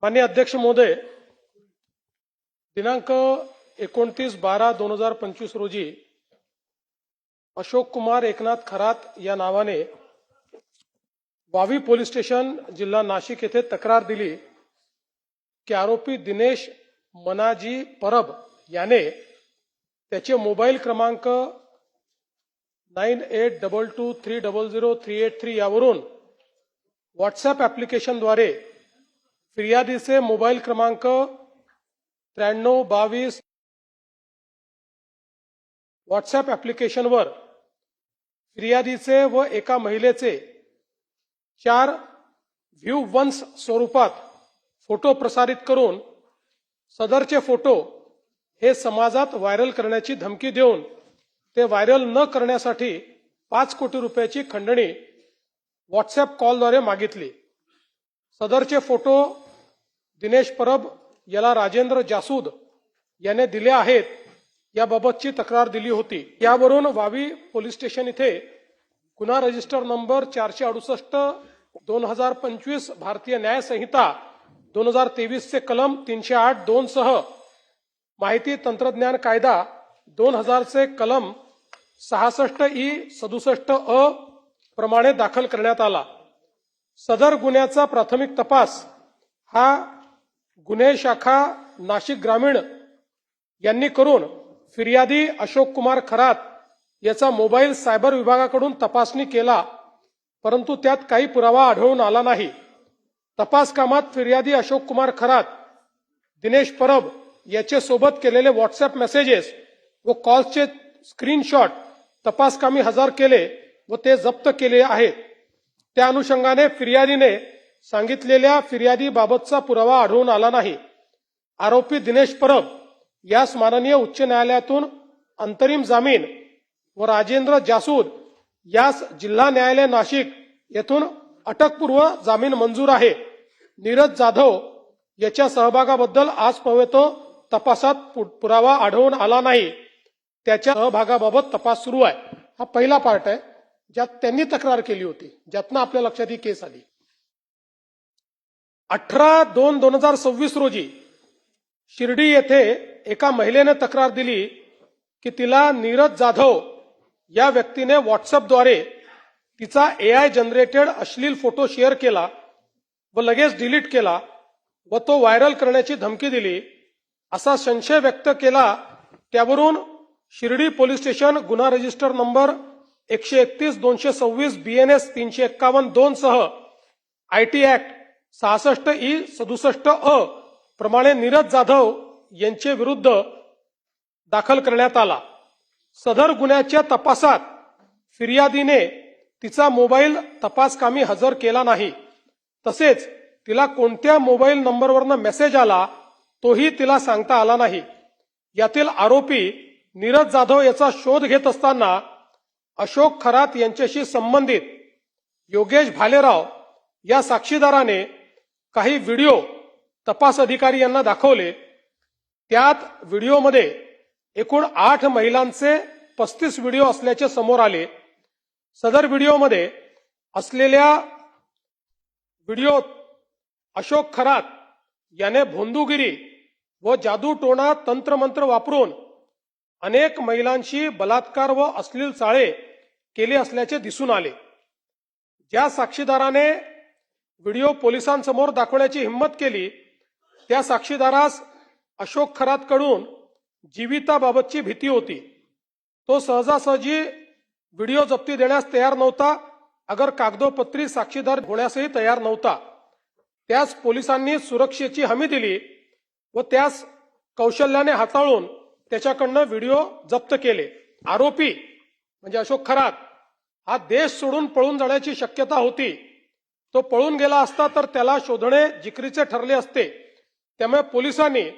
माननीय अध्यक्ष महोदय, दिनांक 29/12/2025 रोजी अशोक कुमार एकनाथ खरात या नावाने वावी पोलीस स्टेशन जिल्हा नाशिक येथे तक्रार दिली की आरोपी दिनेश मनाजी परब याने त्याचे मोबाईल क्रमांक 9822300383 यावरून व्हॉट्सअप ॲप्लिकेशनद्वारे फिर्यादीचे मोबाईल क्रमांक 9322 व्हॉट्सअप ॲप्लिकेशनवर फिर्यादीचे व एका महिलेचे 4 व्ह्यू वन्स स्वरूपात फोटो प्रसारित करून सदरचे फोटो हे समाजात व्हायरल करण्याची धमकी देऊन ते व्हायरल न करण्यासाठी 5 कोटी रुपयाची खंडणी व्हॉट्सअप कॉलद्वारे मागितली। सदरचे फोटो दिनेश परब याला राजेंद्र जासूद याने दिले आहेत याबाबतची तक्रार दिली होती। यावरून वावी पोलीस स्टेशन इथे गुन्हा रजिस्टर नंबर 468/2025 भारतीय न्याय संहिता 2023 चे कलम 308(2) सह माहिती तंत्रज्ञान कायदा 2000 चे कलम 66(e)67(अ) प्रमाणे दाखल करण्यात आला। सदर गुन्ह्याचा प्राथमिक तपास हा गुन्हे शाखा नाशिक ग्रामीण यांनी करून फिर्यादी अशोक कुमार खरात याचा मोबाईल सायबर विभागाकडून तपासणी केला, परंतु त्यात काही पुरावा आढळून आला नाही। तपास कामात फिर्यादी अशोक कुमार खरात दिनेश परब याचे सोबत केलेले व्हॉट्सअप मेसेजेस व कॉल्सचे स्क्रीनशॉट तपासकामी हजर केले व ते जप्त केले आहेत। त्या अनुषंगाने फिर्यादीने सांगितलेल्या फिर्यादीबाबतचा पुरावा आढळून आला नाही। आरोपी दिनेश परब यास माननीय उच्च न्यायालयातून अंतरिम जामीन व राजेंद्र जासूद यास जिल्हा न्यायालय नाशिक येथून अटकपूर्व जामीन मंजूर आहे। नीरज जाधव याच्या सहभागाबद्दल आजपर्यंत तपासात पुरावा आढळून आला नाही। त्याच्या सहभागाबाबत तपास सुरू आहे। हा पहिला पार्ट आहे ज्यात त्यांनी तक्रार केली होती, ज्यातनं आपल्या लक्षात ही केस आली। 18/2/2026 रोजी शिर्डी येथे एका महिलेने तक्रार दिली की तिला नीरज जाधव या व्यक्तीने व्हॉट्सअपद्वारे तिचा AI जनरेटेड अश्लील फोटो शेअर केला व लगेच डिलीट केला व तो व्हायरल करण्याची धमकी दिली असा संशय व्यक्त केला। त्यावरून शिर्डी पोलीस स्टेशन गुन्हा रजिस्टर नंबर 131/226 BNS 351(2) सह IT ऍक्ट 66(e)67(अ) प्रमाणे नीरज जाधव यांचे विरुद्ध दाखल करण्यात आला। सदर गुन्ह्याच्या तपासात फिर्यादीने तिचा मोबाईल तपासकामी हजर केला नाही, तसेच तिला कोणत्या मोबाईल नंबरवरनं मेसेज आला तोही तिला सांगता आला नाही। यातील आरोपी नीरज जाधव याचा शोध घेत असताना अशोक खरात यांच्याशी संबंधित योगेश भालेराव या साक्षीदाराने काही व्हिडिओ तपास अधिकारी यांना दाखवले। त्यात व्हिडिओमध्ये एकूण 8 महिलांचे 35 व्हिडिओ असल्याचे समोर आले। सदर व्हिडिओमध्ये असलेल्या व्हिडिओत अशोक खरात याने भोंदूगिरी व जादूटोणा तंत्रमंत्र वापरून अनेक महिलांशी बलात्कार व अश्लील चाळे केले असल्याचे दिसून आले। ज्या साक्षीदाराने व्हिडिओ पोलिसांसमोर दाखवण्याची हिंमत केली त्या साक्षीदारास अशोक खरातकडून जीविताबाबतची भीती होती। तो सहजासहजी व्हिडिओ जप्ती देण्यास तयार नव्हता, अगर कागदोपत्री साक्षीदार होण्यासही तयार नव्हता। त्यास पोलिसांनी सुरक्षेची हमी दिली व त्यास कौशल्याने हाताळून त्याच्याकडनं व्हिडिओ जप्त केले। आरोपी म्हणजे अशोक खरात हा देश सोडून पळून जाण्याची शक्यता होती। तो पळून गेला असता तर त्याला शोधणे जिकरीचे ठरले असते। त्यामुळे पोलिसांनी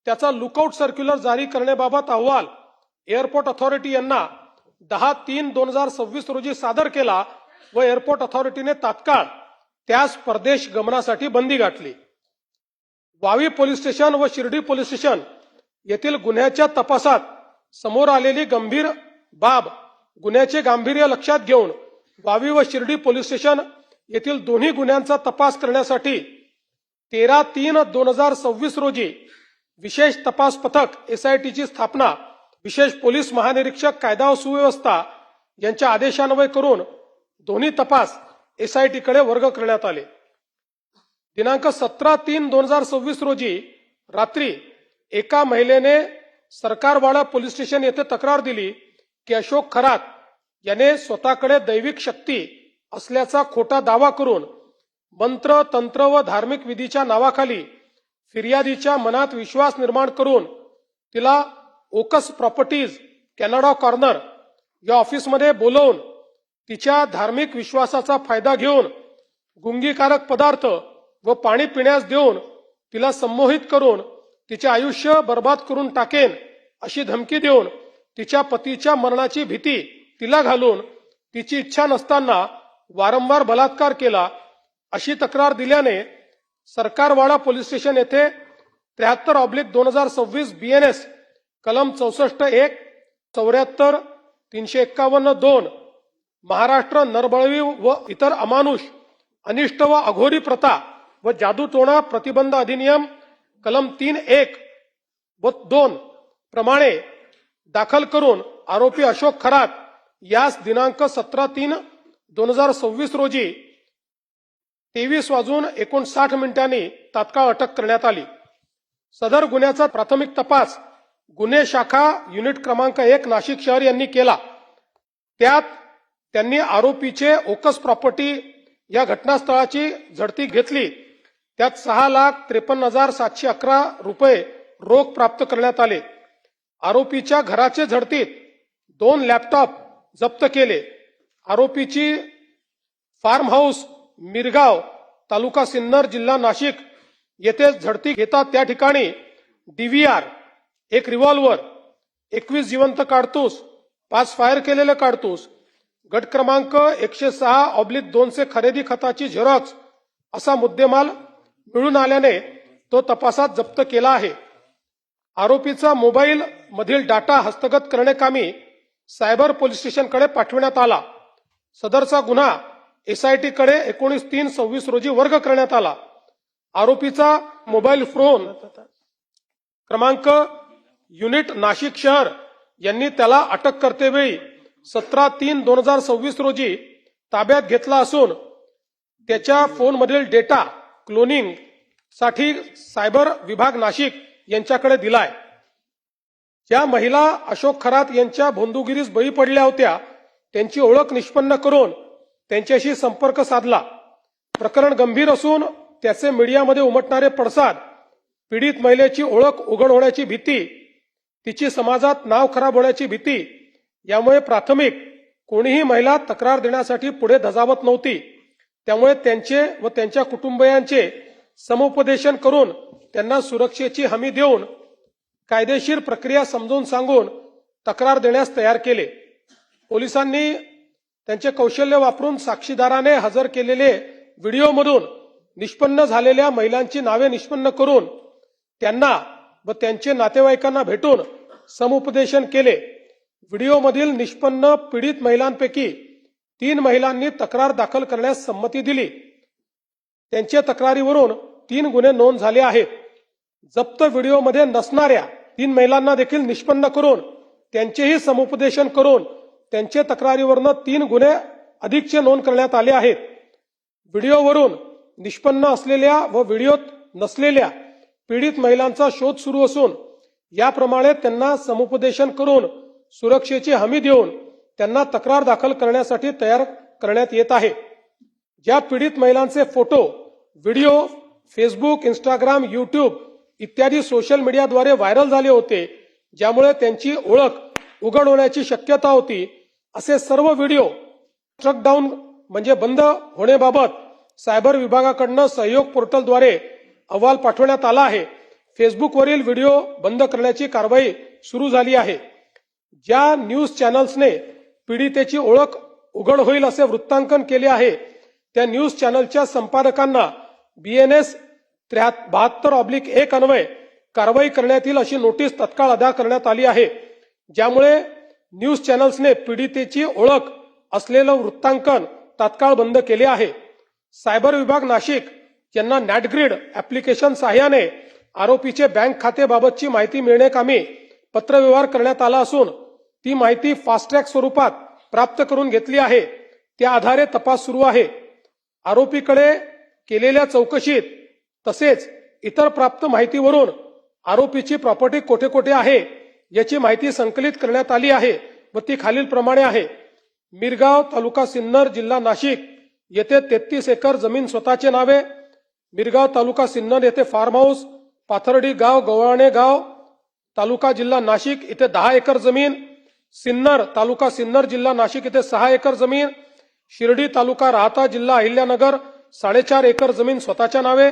त्याचा लुकआउट सर्क्युलर जारी करण्याबाबत अहवाल एअरपोर्ट अथॉरिटी यांना 10/3/2026 रोजी सादर केला व एअरपोर्ट अथॉरिटीने तात्काळ त्यास परदेश गमनासाठी बंदी घातली। वावी पोलीस स्टेशन व शिर्डी पोलीस स्टेशन येथील गुन्ह्याच्या तपासात समोर आलेली गंभीर बाब गुन्ह्याचे गांभीर्य लक्षात घेऊन वावी व शिर्डी पोलीस स्टेशन येथील दोन्ही गुन्ह्यांचा तपास करण्यासाठी 13/3/2026 रोजी विशेष तपास पथक SITची स्थापना विशेष पोलीस महानिरीक्षक कायदा व सुव्यवस्था यांच्या आदेशान्वये करून दोन्ही तपास SITकडे वर्ग करण्यात आले. दिनांक 17/3/2026 रोजी रात्री एका महिलेने सरकारवाडा पोलीस स्टेशन येथे तक्रार दिली की अशोक खरात याने स्वतःकडे दैविक शक्ती असल्याचा खोटा दावा करून मंत्र तंत्र व धार्मिक विधीच्या नावाखाली फिर्यादीच्या मनात विश्वास निर्माण करून तिला ओकस प्रॉपर्टीज कॅनडा कॉर्नर या ऑफिसमध्ये बोलवून तिच्या धार्मिक विश्वासाचा फायदा घेऊन गुंगीकारक पदार्थ व पाणी पिण्यास देऊन तिला संमोहित करून तिचे आयुष्य बर्बाद करून टाकेन अशी धमकी देऊन तिच्या पतीच्या मरणाची भीती तिला घालून तिची इच्छा नसताना वारंवार बलात्कार केला अशी तक्रार दिल्याने सरकारवाडा पोलीस स्टेशन येथे 73/2026 BNS कलम 64(1) 74 351(2) महाराष्ट्र नरबळवी व इतर अमानुष अनिष्ट व अघोरी प्रथा व जादूटोणा प्रतिबंध अधिनियम कलम 3(1) व 2 प्रमाणे दाखल करून आरोपी अशोक खरात यास दिनांक 17/3/2026 रोजी 23:59 तात्काळ अटक करण्यात आली. सदर गुन्ह्याचा प्राथमिक तपास गुन्हे शाखा युनिट क्रमांक 1 नाशिक शहर यांनी केला. त्यात त्यांनी आरोपीचे ओकस प्रॉपर्टी या घटनास्थळाची झडती घेतली. त्यात 6,53,711 रुपये रोख प्राप्त करण्यात आले. आरोपीच्या घराचे झडतीत 2 लॅपटॉप जप्त केले. आरोपीची फार्म हाऊस मिरगाव तालुका सिन्नर जिल्हा नाशिक येथे झडती घेतात त्या ठिकाणी DVR, 1 रिव्हॉल्वर, 21 जिवंत काडतूस, 5 फायर केलेले काडतूस, गट क्रमांक 106/2 खरेदी खताची झेरॉक्स असा मुद्देमाल मिळून आल्याने तो तपासात जप्त केला आहे. आरोपीचा मोबाईल मधील डाटा हस्तगत करण्याकामी सायबर पोलीस स्टेशनकडे पाठविण्यात आला. सदरचा गुन्हा SIT कडे 19/3/26 रोजी वर्ग करण्यात आला. आरोपीचा मोबाईल फोन क्रमांक युनिट नाशिक शहर यांनी त्याला अटक करतेवेळी 17/3/2026 रोजी ताब्यात घेतला असून त्याच्या फोनमधील डेटा क्लोनिंग साठी सायबर विभाग नाशिक यांच्याकडे दिलाय. ज्या महिला अशोक खरात यांच्या भोंदूगिरीस बळी पडल्या होत्या त्यांची ओळख निष्पन्न करून त्यांच्याशी संपर्क साधला. प्रकरण गंभीर असून त्याचे मीडियामध्ये उमटणारे पडसाद, पीडित महिलेची ओळख उघड होण्याची भीती, तिची समाजात नाव खराब होण्याची भीती यामुळे प्राथमिक कोणीही महिला तक्रार देण्यासाठी पुढे धजावत नव्हती. त्यामुळे त्यांचे व त्यांच्या कुटुंबियांचे समुपदेशन करून त्यांना सुरक्षेची हमी देऊन कायदेशीर प्रक्रिया समजून सांगून तक्रार देण्यास तयार केले. पोलिसांनी त्यांचे कौशल्य वापरून साक्षीदाराने हजर केलेले व्हिडिओमधून निष्पन्न झालेल्या महिलांची नावे निष्पन्न करून त्यांना व त्यांचे नातेवाईकांना भेटून समुपदेशन केले. व्हिडिओमधील निष्पन्न पीडित महिलांपैकी 3 महिलांनी तक्रार दाखल करण्यास संमती दिली. त्यांच्या तक्रारीवरून 3 गुन्हे नोंद झाले आहेत. जप्त व्हिडिओमध्ये नसणाऱ्या 3 महिलांना देखील निष्पन्न करून त्यांचेही समुपदेशन करून त्यांच्या तक्रारीवरून 3 गुन्हे अधिकचे नोंद करण्यात आले आहेत. व्हिडिओवरून निष्पन्न असलेल्या व व्हिडिओत नसलेल्या पीडित महिलांचा शोध सुरू असून याप्रमाणे त्यांना समुपदेशन करून सुरक्षेची हमी देऊन त्यांना तक्रार दाखल करण्यासाठी तयार करण्यात येत आहे. ज्या पीडित महिलांचे photo, video Facebook, Instagram, YouTube इत्यादी सोशल मीडियाद्वारे व्हायरल झाले होते, ज्यामुळे त्यांची ओळख उघड होण्याची शक्यता होती, असे सर्व व्हिडिओ स्ट्रक डाऊन म्हणजे बंद होण्याबाबत सायबर विभागाकडून सहयोग पोर्टलद्वारे अहवाल पाठवण्यात आला आहे. फेसबुकवरील व्हिडिओ बंद करण्याची कारवाई सुरू झाली आहे. ज्या न्यूज चॅनल्सने पीडितेची ओळख उघड होईल असे वृत्तांकन केले आहे त्या न्यूज चॅनलच्या संपादकांना BNS 72/1 अन्वये कारवाई करण्यात येईल अशी नोटीस तत्काळ अदा करण्यात आली आहे. ज्यामुळे न्यूज चॅनल्सने पीडितेची ओळख असलेलं वृत्तांकन तात्काळ बंद केले आहे. सायबर विभाग नाशिक यांना नॅटग्रीड ऍप्लिकेशन सहाय्याने आरोपीचे बँक खातेबाबतची माहिती मिळण्याकामी पत्रव्यवहार करण्यात आला असून ती माहिती फास्ट ट्रॅक स्वरूपात प्राप्त करून घेतली आहे. त्या आधारे तपास सुरू आहे. आरोपीकडे केलेल्या चौकशीत तसेच इतर प्राप्त माहितीवरून आरोपीची प्रॉपर्टी कोठे कोठे आहे याची माहिती संकलित करण्यात आली आहे व ती खालीलप्रमाणे आहे. मिरगाव, तालुका सिन्नर, जिल्हा नाशिक येथे 33 एकर जमीन स्वतःचे नावे. मिरगाव, तालुका सिन्नर येथे फार्म हाऊस. पाथर्डी गाव, गवळणे गाव, तालुका जिल्हा नाशिक येथे 10 एकर जमीन. सिन्नर, तालुका सिन्नर, जिल्हा नाशिक येथे 6 एकर जमीन. शिर्डी, तालुका राहता, जिल्हा अहिल्यानगर 4.5 एकर जमीन स्वतःच्या नावे.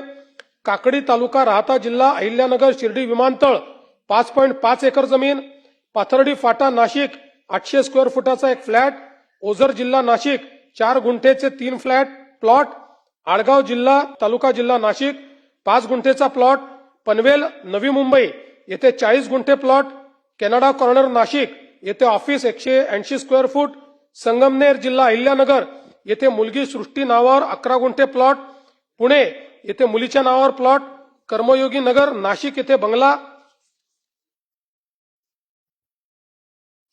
काकडी, तालुका राहता, जिल्हा अहिल्यानगर, शिर्डी विमानतळ 5.5 एकर जमीन. पाथर्डी फाटा, नाशिक 800 स्क्वेअर फुटाचा एक फ्लॅट. ओझर, जिल्हा नाशिक 4 गुंठेचे 3 फ्लॅट प्लॉट. आळगाव, जिल्हा तालुका जिल्हा नाशिक 5 गुंठेचा प्लॉट. पनवेल, नवी मुंबई येथे 40 गुंठे प्लॉट. कॅनडा कॉर्नर, नाशिक येथे ऑफिस 180 स्क्वेअर फूट. संगमनेर, जिल्हा अहिल्यानगर येथे मुलगी सृष्टी नावावर 11 गुंठे प्लॉट. पुणे येथे मुलीच्या नावावर प्लॉट. कर्मयोगी नगर, नाशिक येथे बंगला.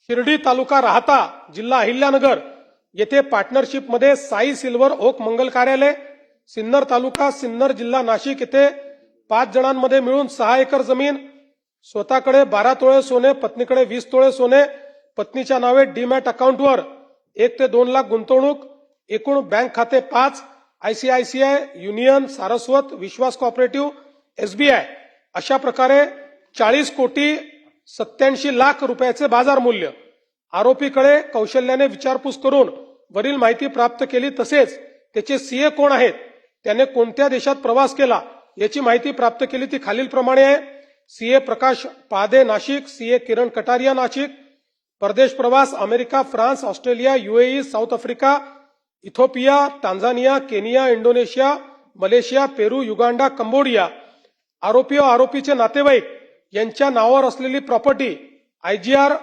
शिर्डी, तालुका राहता, जिल्हा अहिल्यानगर येथे पार्टनरशिपमध्ये साई सिल्वर ओक मंगल कार्यालय. सिन्नर, तालुका सिन्नर, जिल्हा नाशिक येथे 5 जणांमध्ये मिळून 6 एकर जमीन. स्वतःकडे 12 तोळे सोने, पत्नीकडे 20 तोळे सोने. पत्नीच्या नावे डीमॅट अकाउंटवर 1 ते 2 लाख गुंतवणूक. एकूण बँक खाते 5. ICICI, युनियन, सारस्वत, विश्वास कोऑपरेटिव्ह, SBI अशा प्रकारे 40,87,00,000 रुपयाचे बाजार मूल्य. आरोपीकडे कौशल्याने विचारपूस करून वरील माहिती प्राप्त केली. तसेच त्याचे सीए कोण आहेत, त्याने कोणत्या देशात प्रवास केला याची माहिती प्राप्त केली. ती खालीलप्रमाणे आहे. सीए प्रकाश पादे, नाशिक. सीए किरण कटारिया, नाशिक. परदेश प्रवास America, France, Australia, UAE, South Africa, Ethiopia, Tanzania, Kenya, Indonesia, Malaysia, Peru, Uganda, Cambodia. आरोपी व आरोपीचे नातेवाईक यांच्या नावावर असलेली प्रॉपर्टी IGR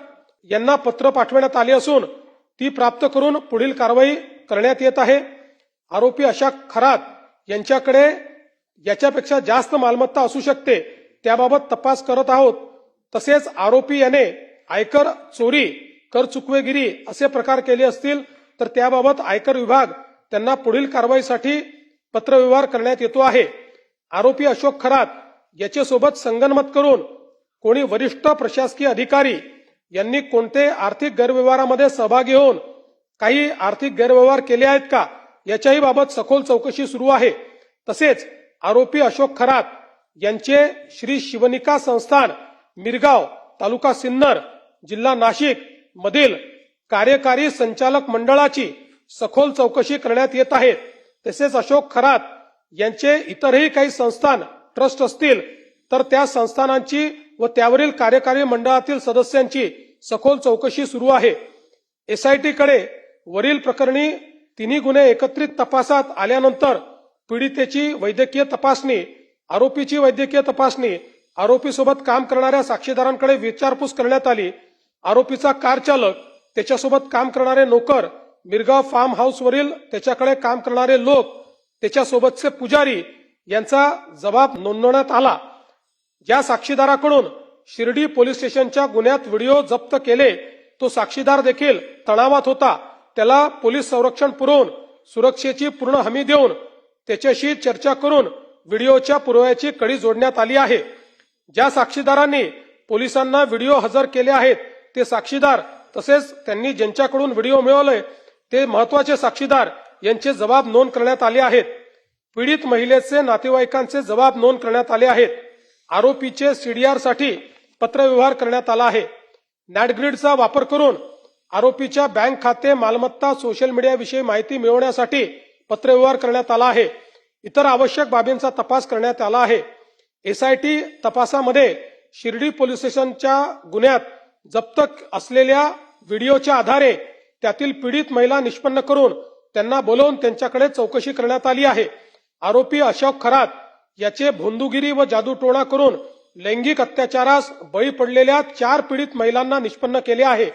यांना पत्र पाठवण्यात आले असून ती प्राप्त करून पुढील कारवाई करण्यात येत आहे. आरोपी अशा खरात यांच्याकडे याच्यापेक्षा जास्त मालमत्ता असू शकते, त्याबाबत तपास करत आहोत. तसेच आरोपी याने आयकर चोरी, कर चुकवेगिरी असे प्रकार केले असतील तर त्याबाबत आयकर विभाग त्यांना पुढील कारवाईसाठी पत्रव्यवहार करण्यात येतो आहे. आरोपी अशोक खरात याच्यासोबत संगनमत करून कोणी वरिष्ठ प्रशासकीय अधिकारी यांनी कोणते आर्थिक गैरव्यवहारामध्ये सहभागी होऊन काही आर्थिक गैरव्यवहार केले आहेत का याच्याही बाबत सखोल चौकशी सुरू आहे. तसेच आरोपी अशोक खरात यांचे श्री शिवनिका संस्थान, मिरगाव, तालुका सिन्नर, जिल्हा नाशिक मधील कार्यकारी संचालक मंडळाची सखोल चौकशी करण्यात येत आहे. तसेच अशोक खरात यांचे इतरही काही संस्थान, ट्रस्ट असतील तर त्या संस्थानांची व त्यावरील कार्यकारी मंडळातील सदस्यांची सखोल चौकशी सुरू आहे. SIT कडे वरील प्रकरणी 3 गुन्हे एकत्रित तपासात आल्यानंतर पीडितेची वैद्यकीय तपासणी, आरोपीची वैद्यकीय तपासणी, आरोपीसोबत काम करणाऱ्या साक्षीदारांकडे विचारपूस करण्यात आली. आरोपीचा कार चालक, त्याच्यासोबत काम करणारे नोकर, मिरगाव फार्म हाऊसवरील त्याच्याकडे काम करणारे लोक, त्याच्यासोबतचे पुजारी यांचा जबाब नोंदवण्यात आला. ज्या साक्षीदाराकडून शिर्डी पोलीस स्टेशनच्या गुन्ह्यात व्हिडिओ जप्त केले तो साक्षीदार देखील तणावात होता. त्याला पोलीस संरक्षण पुरवून सुरक्षेची पूर्ण हमी देऊन त्याच्याशी चर्चा करून व्हिडिओच्या पुराव्याची कडी जोडण्यात आली आहे. ज्या साक्षीदारांनी पोलिसांना व्हिडिओ हजर केले आहेत ते साक्षीदार तसेच त्यांनी ज्यांच्याकडून व्हिडिओ मिळवले ते महत्वाचे साक्षीदार यांचे जबाब नोंद करण्यात आले आहेत. पीडित महिलेचे नातेवाईकांचे जबाब नोंद करण्यात आले आहेत. आरोपीचे CDR साठी पत्रव्यवहार करण्यात आला आहे. नॅटग्रीडचा वापर करून आरोपीच्या बँक खाते, मालमत्ता, सोशल मीडियाविषयी माहिती मिळवण्यासाठी पत्रव्यवहार करण्यात आला आहे. इतर आवश्यक बाबींचा तपास करण्यात आला आहे. SIT तपासामध्ये शिर्डी पोलीस स्टेशनच्या गुन्ह्यात जप्त असलेल्या व्हिडिओच्या आधारे त्यातील पीडित महिला निष्पन्न करून त्यांना बोलवून त्यांच्याकडे चौकशी करण्यात आली आहे. आरोपी अशोक खरात याचे भोंदूगिरी व जादूटोणा करून लैंगिक अत्याचारास बळी पडलेल्या 4 पीडित महिलांना निष्पन्न केले आहे.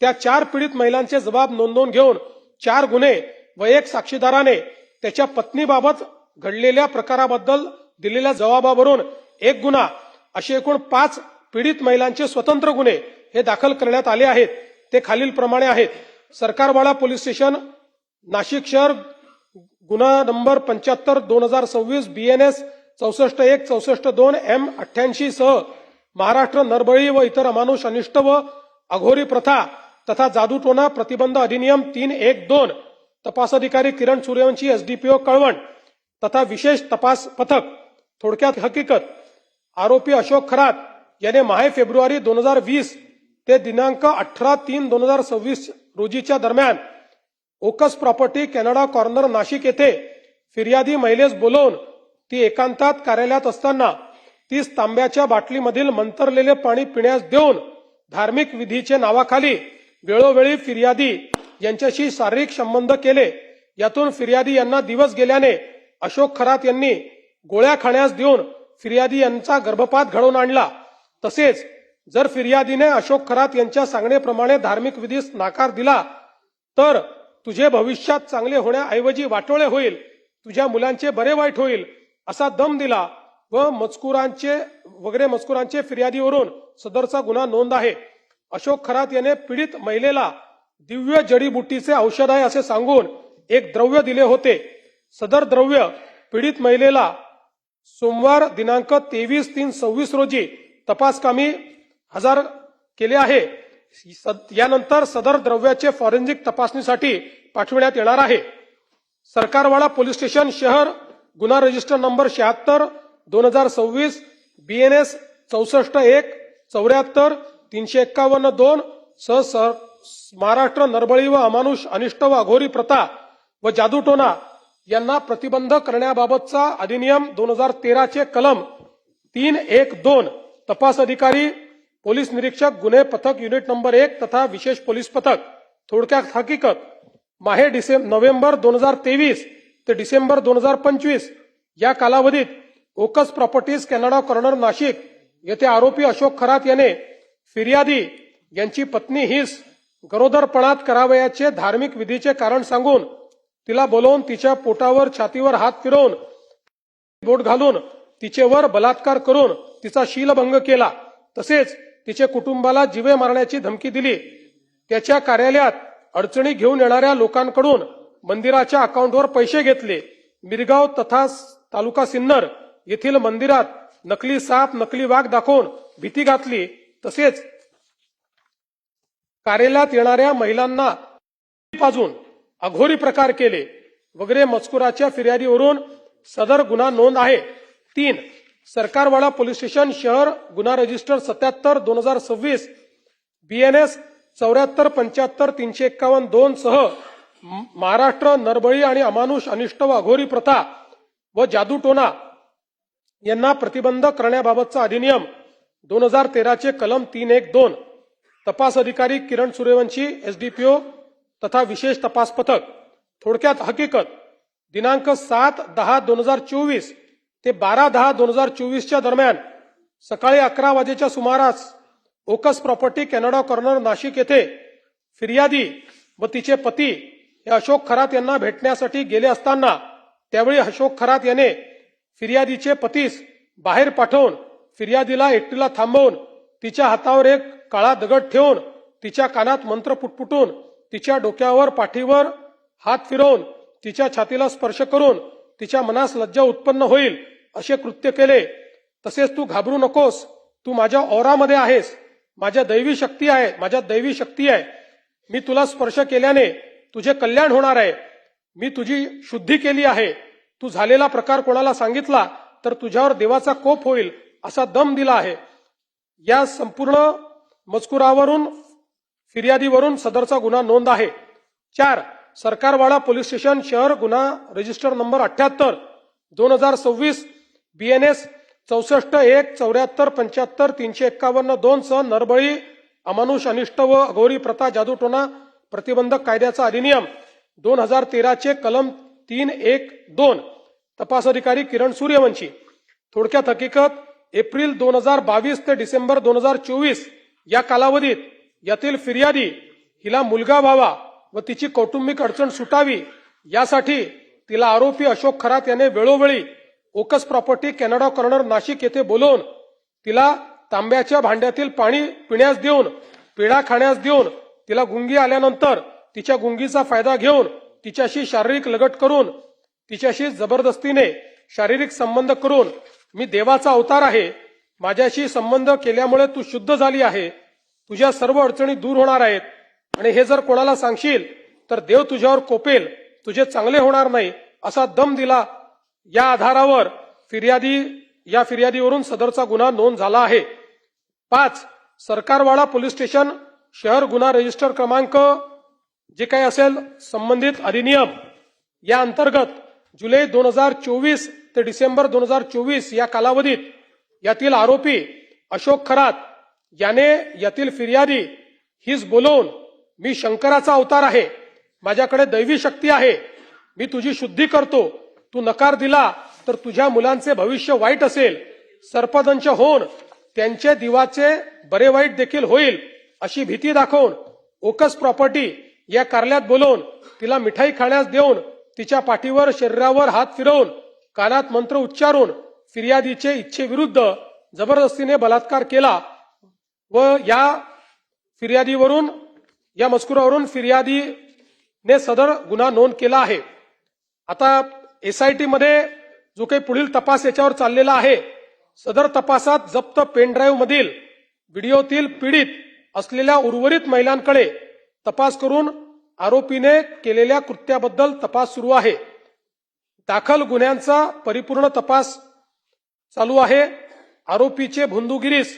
त्या 4 पीडित महिलांचे जबाब नोंदवून घेऊन 4 गुन्हे व 1 साक्षीदाराने त्याच्या पत्नीबाबत घडलेल्या प्रकाराबद्दल दिलेल्या जबाबावरून 1 गुन्हा असे एकूण 5 पीडित महिलांचे स्वतंत्र गुन्हे हे दाखल करण्यात आले आहेत. ते खालीलप्रमाणे आहेत. सरकारवाडा पोलीस स्टेशन, नाशिक शहर, गुन्हा नंबर 75/2026 BNS 64-1, 64-2, M88 सह महाराष्ट्र नरबळी व इतर अमानुष अनिष्ट व अघोरी प्रथा तथा जादूटोणा प्रतिबंध अधिनियम 3(1)(2). तपास अधिकारी किरण सूर्यवंशी, SDPO कळवण तथा विशेष तपास पथक. थोडक्यात हकीकत. आरोपी अशोक खरात याने माहे फेब्रुवारी 2020 ते दिनांक 18/3/2026 रोजीच्या दरम्यान ओकस प्रॉपर्टी, कॅनडा कॉर्नर, नाशिक येथे फिर्यादी महिलेस बोलवून ती एकांतात कार्यालयात असताना 30 तांब्याच्या बाटलीमधील मंतरलेले पाणी पिण्यास देऊन धार्मिक विधीचे नावाखाली वेळोवेळी फिर्यादी यांच्याशी शारीरिक संबंध केले. यातून फिर्यादी यांना दिवस गेल्याने अशोक खरात यांनी गोळ्या खाण्यास देऊन फिर्यादी यांचा गर्भपात घडवून आणला. तसेच जर फिर्यादीने अशोक खरात यांच्या सांगण्याप्रमाणे धार्मिक विधीस नाकार दिला तर तुझे भविष्यात चांगले होण्याऐवजी वाटोळे होईल, तुझ्या मुलांचे बरे वाईट होईल असा दम दिला व मजकुरांचे फिर्यादीवरून सदरचा गुन्हा नोंद आहे. अशोक खरात याने पीडित महिलेला दिव्य जडीबुटीचे औषध आहे असे सांगून एक द्रव्य दिले होते. सदर द्रव्य पीडित महिलेला सोमवार दिनांक 23/3/26 रोजी तपासकामी हजर केले आहे. यानंतर सदर द्रव्याचे फॉरेन्सिक तपासणीसाठी पाठविण्यात येणार आहे. सरकारवाडा पोलीस स्टेशन शहर, गुन्हा रजिस्टर नंबर 76/2026 BNS 64-1, 74, 351-2 सह महाराष्ट्र नरबळी व अमानुष अनिष्ट व अघोरी प्रथा व जादूटोणा यांना प्रतिबंध करण्याबाबतचा अधिनियम 2013 चे कलम 3(1)(2). तपास अधिकारी पोलीस निरीक्षक गुन्हे पथक युनिट नंबर 1 तथा विशेष पोलीस पथक. थोडक्यात हकीकत. माहे नोव्हेंबर 2023 ते डिसेंबर 2025 या कालावधीत ओकस प्रॉपर्टीज, कॅनडा कॉर्नर, नाशिक येथे आरोपी अशोक खरात याने फिर्यादी यांची पत्नी हिस गरोदरपणात करावयाचे धार्मिक विधीचे कारण सांगून तिला बोलवून तिच्या पोटावर, छातीवर हात फिरवून बोट घालून तिचेवर बलात्कार करून तिचा शीलभंग केला. तसेच तिचे कुटुंबाला जीवे मारण्याची धमकी दिली. त्याच्या कार्यालयात अडचणी घेऊन येणाऱ्या लोकांकडून मंदिराच्या अकाउंटवर पैसे घेतले. मिरगाव तथा तालुका सिन्नर येथील मंदिरात नकली साप, नकली वाघ दाखवून भीती घातली. तसेच कार्यालयात येणाऱ्या महिलांना पाजून अघोरी प्रकार केले वगैरे मजकुराच्या फिर्यादीवरून सदर गुन्हा नोंद आहे. 3. सरकारवाडा पोलीस स्टेशन शहर, गुन्हा रजिस्टर 77/2026 BNS 74-75-351-2 सह महाराष्ट्र नरबळी आणि अमानुष अनिष्ट व अघोरी प्रथा व जादूटोणा यांना प्रतिबंध करण्याबाबतचा अधिनियम 2013 चे कलम 3(1)(2). तपास अधिकारी किरण सूर्यवंशी, SDPO तथा विशेष तपास पथक. थोडक्यात हकीकत. दिनांक 7/10/2024 ते 12/10/2024 च्या दरम्यान सकाळी 11 वाजेच्या सुमारास ओकस प्रॉपर्टी, कॅनडा कॉर्नर, नाशिक येथे फिर्यादी व तिचे पती हे अशोक खरात यांना भेटण्यासाठी गेले असताना त्यावेळी अशोक खरात याने फिर्यादीचे पतीस बाहेर पाठवून फिर्यादीला एकटीला थांबवून तिच्या हातावर एक काळा दगड ठेवून तिच्या कानात मंत्र पुटपुटून तिच्या डोक्यावर, पाठीवर हात फिरवून तिच्या छातीला स्पर्श करून तिच्या मनास लज्जा उत्पन्न होईल असे कृत्य केले. तसेच तू घाबरू नकोस, तू माझ्या औरामध्ये आहेस, माझ्यात दैवी शक्ती आहे, मी तुला स्पर्श केल्याने तुझे कल्याण होणार आहे, मी तुझी शुद्धी केली आहे, तू झालेला प्रकार कोणाला सांगितला तर तुझ्यावर देवाचा कोप होईल असा दम दिला आहे. या संपूर्ण मजकुरावरून फिर्यादीवरून सदरचा गुन्हा नोंद आहे. 4. सरकारवाडा पोलीस स्टेशन शहर, गुन्हा रजिस्टर नंबर 78/2026 BNS 64-1, 74, 75, 351-2 सह नरबळी, अमानुष अनिष्ट व अघोरी प्रथा जादूटोणा प्रतिबंधक कायद्याचा अधिनियम 2013 चे कलम 3(1)(2). तपास अधिकारी किरण सूर्यवंशी. थोडक्यात हकीकत. एप्रिल 2022 ते डिसेंबर 2024 या कालावधीत यातील फिर्यादी हिला मुलगा व्हावा व तिची कौटुंबिक अडचण सुटावी यासाठी तिला आरोपी अशोक खरात याने वेळोवेळी ओकस प्रॉपर्टी कॅनडा कॉर्नर नाशिक येथे बोलवून तिला तांब्याच्या भांड्यातील पाणी पिण्यास देऊन पेढा खाण्यास देऊन तिला गुंगी आल्यानंतर तिच्या गुंगीचा फायदा घेऊन तिच्याशी शारीरिक लगट करून तिच्याशी जबरदस्तीने शारीरिक संबंध करून मी देवाचा अवतार आहे, माझ्याशी संबंध केल्यामुळे तू शुद्ध झाली आहे, तुझ्या सर्व अडचणी दूर होणार आहेत आणि हे जर कोणाला सांगशील तर देव तुझ्यावर कोपेल, तुझे चांगले होणार नाही असा दम दिला। या आधारावर या फिर्यादीवरून सदरचा गुन्हा नोंद झाला आहे। 5 सरकारवाडा पोलीस स्टेशन शहर गुन्हा रजिस्टर क्रमांक जे काही असेल संबंधित अधिनियम या अंतर्गत जुलै 2024 ते डिसेंबर 2024 या कालावधीत यातील आरोपी अशोक खरात याने यातील फिर्यादी हीच बोलवून मी शंकराचा अवतार आहे, माझ्याकडे दैवी शक्ती आहे, मी तुझी शुद्धी करतो, तू नकार दिला तर तुझ्या मुलांचे भविष्य वाईट असेल, सर्पदंश होऊन त्यांचे दिवाचे बरे वाईट देखील होईल अशी भीती दाखवून ओकस प्रॉपर्टी या कार्यालयात बोलवून तिला मिठाई खाण्यास देऊन तिच्या पाठीवर शरीरावर हात फिरवून कानात मंत्र उच्चारून फिर्यादीचे इच्छेविरुद्ध जबरदस्तीने बलात्कार केला व या मजकुरावरून फिर्यादीने सदर गुन्हा नोंद केला आहे। आता SIT मध्ये जो काही पुढील तपास याच्यावर चाललेला आहे, सदर तपासात जप्त पेनड्राईव्ह मधील व्हिडिओतील पीडित असलेल्या उर्वरित महिलांकडे तपास करून आरोपीने केलेल्या कृत्याबद्दल तपास सुरू आहे। दाखल गुन्ह्यांचा परिपूर्ण तपास चालू आहे। आरोपीचे भोंदूगिरीस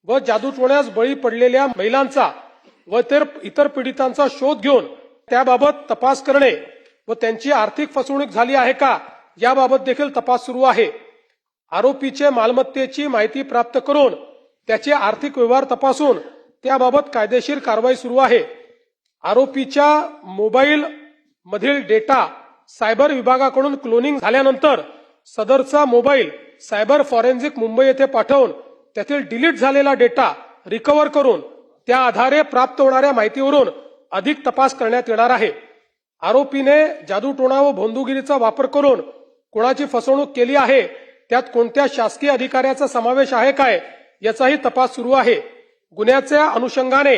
व जादूटोण्यास बळी पडलेल्या महिलांचा व इतर पीडितांचा शोध घेऊन त्याबाबत तपास करणे व त्यांची आर्थिक फसवणूक झाली आहे का याबाबत देखील तपास सुरू आहे। आरोपीचे मालमत्तेची माहिती प्राप्त करून त्याचे आर्थिक व्यवहार तपासून त्याबाबत कायदेशीर कारवाई सुरू आहे। आरोपीच्या मोबाईल मधील डेटा सायबर विभागाकडून क्लोनिंग झाल्यानंतर सदरचा मोबाईल सायबर फॉरेन्सिक मुंबई येथे पाठवून त्यातील डिलीट झालेला डेटा रिकव्हर करून त्या आधारे प्राप्त होणाऱ्या माहितीवरून अधिक तपास करण्यात येणार आहे। आरोपीने जादूटोणा व भोंदूगिरीचा वापर करून कोणाची फसवणूक केली आहे, त्यात कोणत्या शासकीय अधिकाऱ्याचा समावेश आहे काय याचाही तपास सुरू आहे। गुन्ह्याच्या अनुषंगाने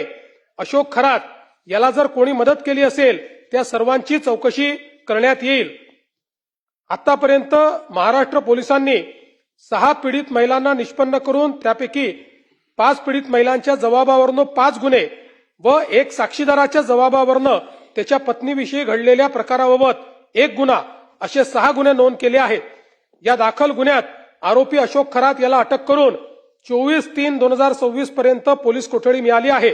अशोक खरात याला जर कोणी मदत केली असेल त्या सर्वांची चौकशी करण्यात येईल। आतापर्यंत महाराष्ट्र पोलिसांनी 6 पीडित महिलांना निष्पन्न करून त्यापैकी 5 पीडित महिलांच्या जबाबावरून 5 गुन्हे व 1 साक्षीदाराच्या जबाबावरून त्याच्या पत्नीविषयी घडलेल्या प्रकाराबाबत 1 गुन्हा असे 6 गुन्हे नोंद केले आहेत। या दाखल गुन्ह्यात आरोपी अशोक खरात याला अटक करून 24/3/2026 पर्यंत पोलीस कोठडी मिळाली आहे।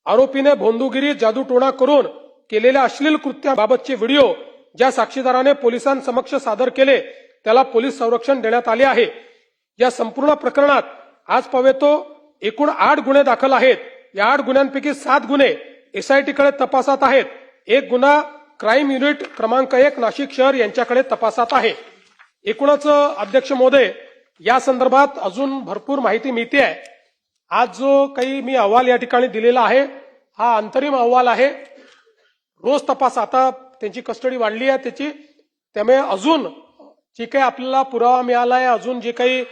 आरोपीने भोंदूगिरी जादूटोणा करून केलेल्या अश्लील कृत्याबाबतचे व्हिडिओ ज्या साक्षीदाराने पोलिसांसमक्ष सादर केले त्याला पोलीस संरक्षण देण्यात आले आहे। या संपूर्ण प्रकरणात आजपर्यंत एकूण 8 गुन्हे दाखल आहेत। या 8 गुन्ह्यांपैकी 7 गुन्हे SIT कडे तपासात आहेत, 1 गुन्हा क्राईम युनिट क्रमांक 1 नाशिक शहर यांच्याकडे तपासात आहे। एकूणच अध्यक्ष महोदय, या संदर्भात अजून भरपूर माहिती मिळते आहे। आज जो काही मी अहवाल या ठिकाणी दिलेला आहे हा अंतरिम अहवाल आहे। रोज तपास, आता त्यांची कस्टडी वाढली आहे त्याची, त्यामुळे अजून जे काही आपल्याला पुरावा मिळाला आहे, अजून जे काही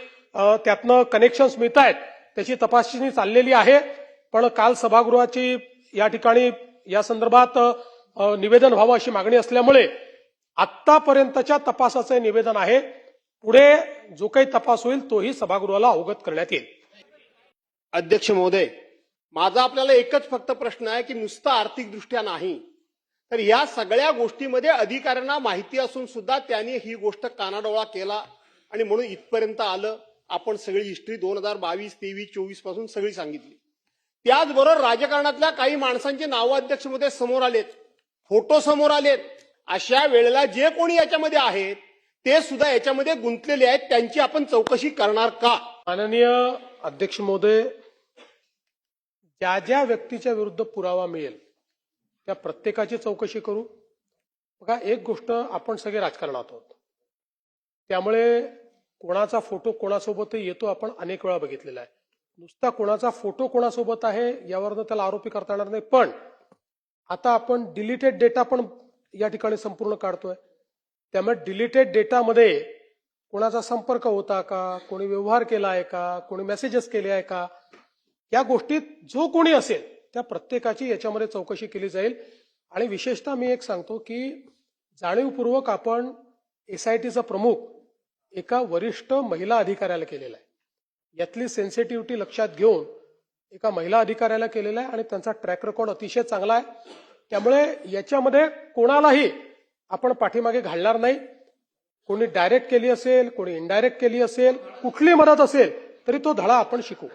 त्यातनं कनेक्शन्स मिळत आहेत त्याची तपासणी चाललेली आहे। पण काल सभागृहाची या ठिकाणी या संदर्भात निवेदन व्हावं अशी मागणी असल्यामुळे आतापर्यंतच्या तपासाचे निवेदन आहे, पुढे जो काही तपास होईल तोही सभागृहाला अवगत करण्यात येईल। अध्यक्ष महोदय, माझा आपल्याला एकच फक्त प्रश्न आहे की नुसतं आर्थिक दृष्ट्या नाही तर या सगळ्या गोष्टीमध्ये अधिकाऱ्यांना माहिती असून सुद्धा त्यांनी ही गोष्ट कानाडोळा केला आणि म्हणून इथपर्यंत आलं। आपण सगळी हिस्ट्री 2022, 23, 24 पासून सगळी सांगितली। त्याचबरोबर राजकारणातल्या काही माणसांची नावं अध्यक्ष महोदय समोर आलेत, फोटो समोर आलेत। अशा वेळेला जे कोणी याच्यामध्ये आहेत ते सुद्धा याच्यामध्ये गुंतलेले आहेत, त्यांची आपण चौकशी करणार का? माननीय अध्यक्ष महोदय, ज्या ज्या व्यक्तीच्या विरुद्ध पुरावा मिळेल त्या प्रत्येकाची चौकशी करू। बघा, एक गोष्ट, आपण सगळे राजकारणात आहोत, त्यामुळे कोणाचा फोटो कोणासोबतही येतो आपण अनेक वेळा बघितलेला आहे। नुसता कोणाचा फोटो कोणासोबत आहे यावरनं त्याला आरोपी करता येणार नाही। पण आता आपण डिलीटेड डेटा पण या ठिकाणी संपूर्ण काढतोय, त्यामुळे डिलीटेड डेटामध्ये कोणाचा संपर्क होता का, कोणी व्यवहार केला आहे का, कोणी मेसेजेस केले आहे का, या गोष्टीत जो कोणी असेल त्या प्रत्येकाची याच्यामध्ये चौकशी केली जाईल. आणि विशेषतः मी एक सांगतो की जाणीवपूर्वक आपण एसआयटीचा प्रमुख एका वरिष्ठ महिला अधिकाऱ्याला केलेला आहे. यातली सेन्सिटिव्हिटी लक्षात घेऊन एका महिला अधिकाऱ्याला केलेला आहे आणि त्यांचा ट्रॅक रेकॉर्ड अतिशय चांगला आहे. त्यामुळे याच्यामध्ये कोणालाही आपण पाठीमागे घालणार नाही. कोणी डायरेक्ट केली असेल, कोणी इनडायरेक्ट केली असेल, कुठली मदत असेल तरी तो धडा आपण शिकू.